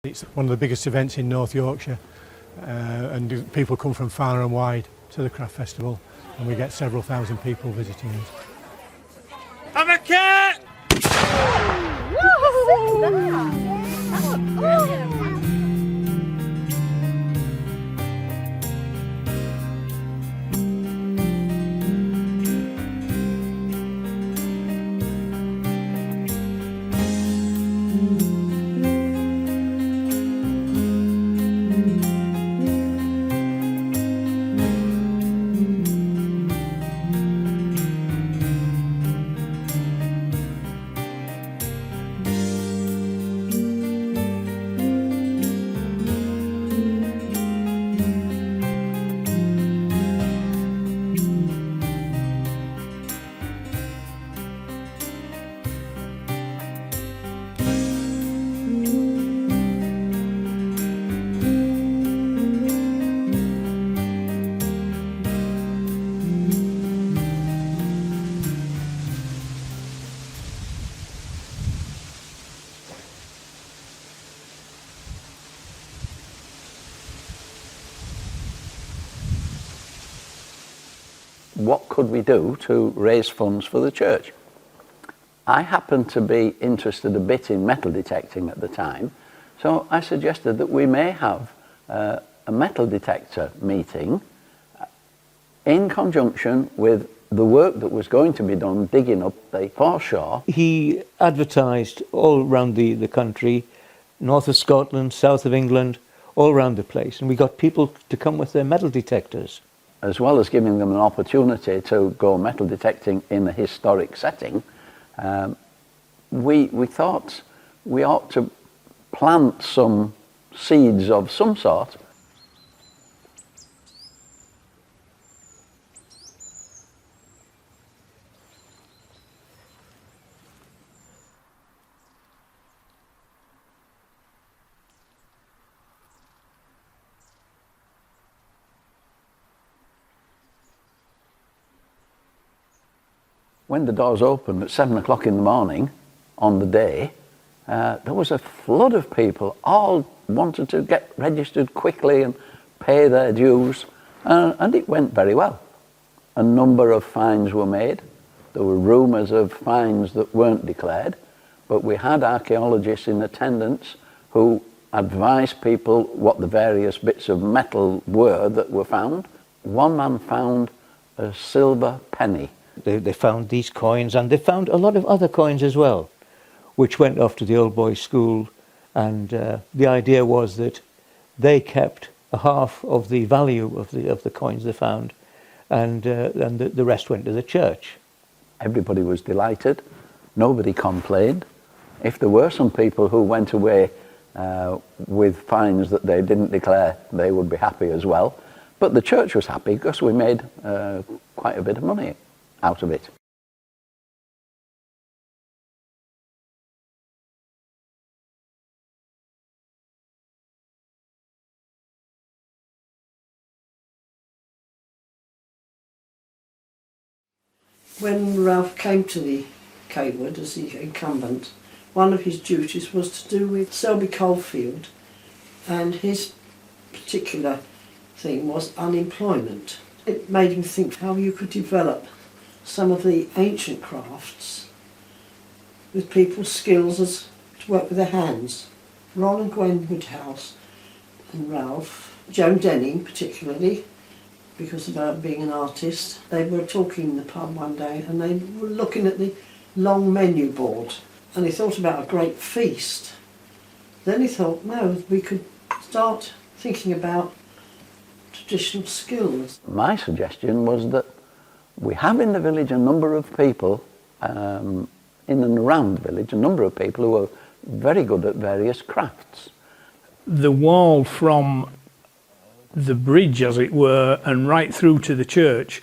It's one of the biggest events in North Yorkshire, and people come from far and wide to the craft festival, and we get several thousand people visiting us. I'm a cat! What could we do to raise funds for the church? I happened to be interested a bit in metal detecting at the time, so I suggested that we may have a metal detector meeting in conjunction with the work that was going to be done digging up the foreshore. He advertised all around the country, north of Scotland, south of England, all around the place, and we got people to come with their metal detectors. As well as giving them an opportunity to go metal detecting in a historic setting, we thought we ought to plant some seeds of some sort. When the doors opened at 7 o'clock in the morning on the day, there was a flood of people, all wanted to get registered quickly and pay their dues, and it went very well. A number of fines were made. There were rumours of fines that weren't declared, but we had archaeologists in attendance who advised people what the various bits of metal were that were found. One man found a silver penny. They found these coins, and they found a lot of other coins as well, which went off to the old boys' school, and the idea was that they kept a half of the value of the coins they found, and the rest went to the church. Everybody was delighted. Nobody complained. If there were some people who went away with fines that they didn't declare, they would be happy as well. But the church was happy because we made quite a bit of money out of it. When Ralph came to the Cawood as the incumbent, one of his duties was to do with Selby Coalfield, and his particular thing was unemployment. It made him think how you could develop some of the ancient crafts with people's skills as to work with their hands. Ron and Gwen Woodhouse and Ralph, Joan Denning particularly, because of her being an artist, they were talking in the pub one day and they were looking at the long menu board and he thought about a great feast. Then he thought, no, we could start thinking about traditional skills. My suggestion was that we have in the village a number of people, in and around the village, a number of people who are very good at various crafts. The wall from the bridge, as it were, and right through to the church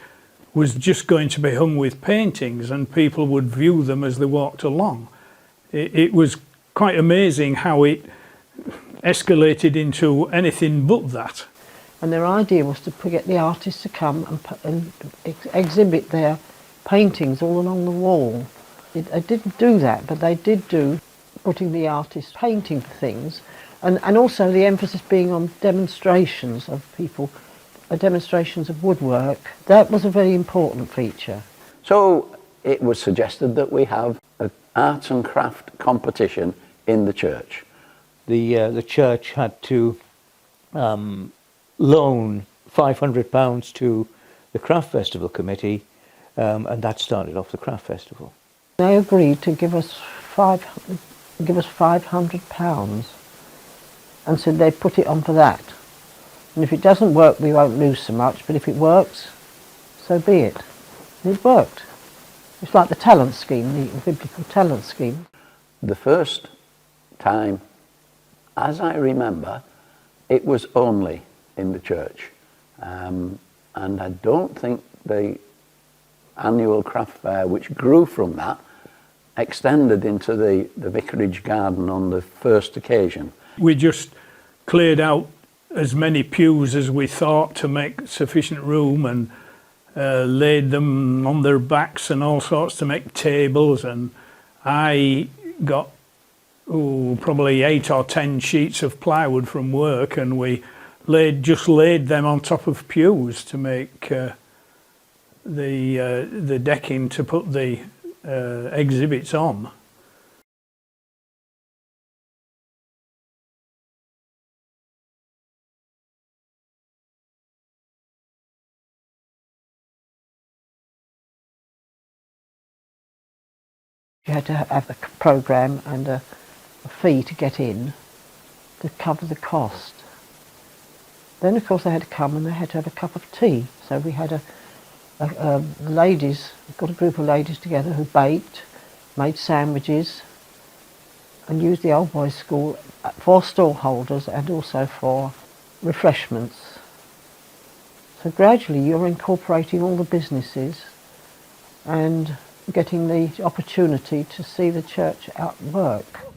was just going to be hung with paintings, and people would view them as they walked along. It was quite amazing how it escalated into anything but that. And their idea was to get the artists to come and exhibit their paintings all along the wall. They didn't do that, but they did do putting the artists painting things, and also the emphasis being on demonstrations of people, demonstrations of woodwork. That was a very important feature. So it was suggested that we have an arts and craft competition in the church. The church had to loan £500 to the Craft Festival Committee, and that started off the Craft Festival. They agreed to give us £500 and said they'd put it on for that. And if it doesn't work, we won't lose so much, but if it works, so be it. And it worked. It's like the talent scheme, the biblical talent scheme. The first time, as I remember, it was only in the church. And I don't think the annual craft fair, which grew from that, extended into the vicarage garden on the first occasion. We just cleared out as many pews as we thought to make sufficient room, and laid them on their backs and all sorts to make tables, and I got probably 8 or 10 sheets of plywood from work, and we just laid them on top of pews to make the decking to put the exhibits on. You had to have a programme and a fee to get in to cover the cost. Then of course they had to come and they had to have a cup of tea. So we had ladies, got a group of ladies together who baked, made sandwiches and used the Old Boys School for stall holders and also for refreshments. So gradually you're incorporating all the businesses and getting the opportunity to see the church at work.